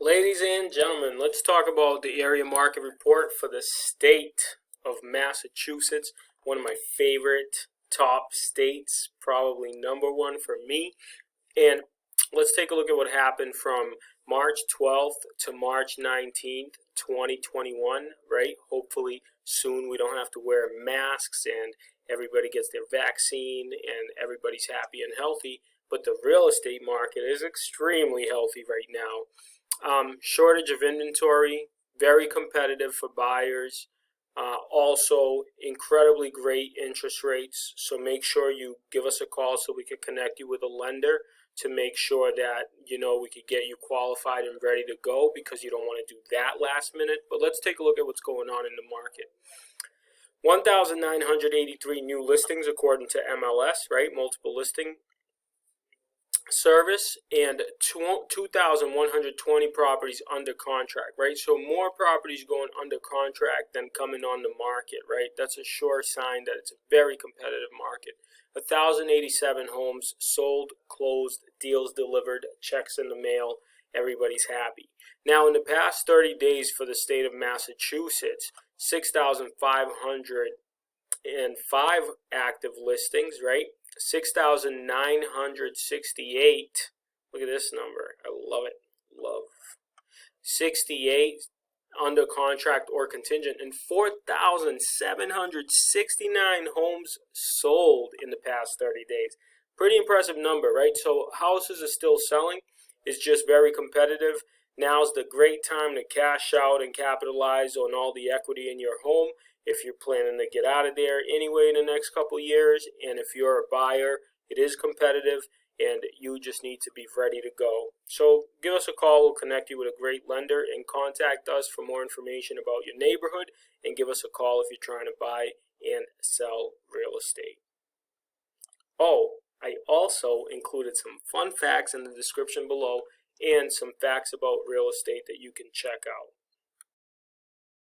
Ladies and gentlemen, let's talk about the area market report for the state of Massachusetts, one of my favorite top states, probably number one for me. And let's take a look at what happened from March 12th to March 19th, 2021, right? Hopefully soon we don't have to wear masks and everybody gets their vaccine and everybody's happy and healthy. But the real estate market is extremely healthy right now. Shortage of inventory, very competitive for buyers. Also, incredibly great interest rates. So make sure you give us a call so we can connect you with a lender to make sure that we could get you qualified and ready to go, because you don't want to do that last minute. But let's take a look at what's going on in the market. 1,983 new listings according to MLS, right? Multiple listing service, and 2,120 properties under contract, right? So more properties going under contract than coming on the market, right? That's a sure sign that it's a very competitive market. 1,087 homes sold, closed, deals delivered, checks in the mail. Everybody's happy. Now, in the past 30 days for the state of Massachusetts, 6,505 active listings, right? 6,968. Look at this number. I love it. Love. 68 under contract or contingent, and 4,769 homes sold in the past 30 days. Pretty impressive number, right? So houses are still selling. It's just very competitive. Now's the great time to cash out and capitalize on all the equity in your home if you're planning to get out of there anyway in the next couple years. And if you're a buyer, it is competitive and you just need to be ready to go. So give us a call. We'll connect you with a great lender, and contact us for more information about your neighborhood, and give us a call if you're trying to buy and sell real estate. Oh, I also included some fun facts in the description below and some facts about real estate that you can check out.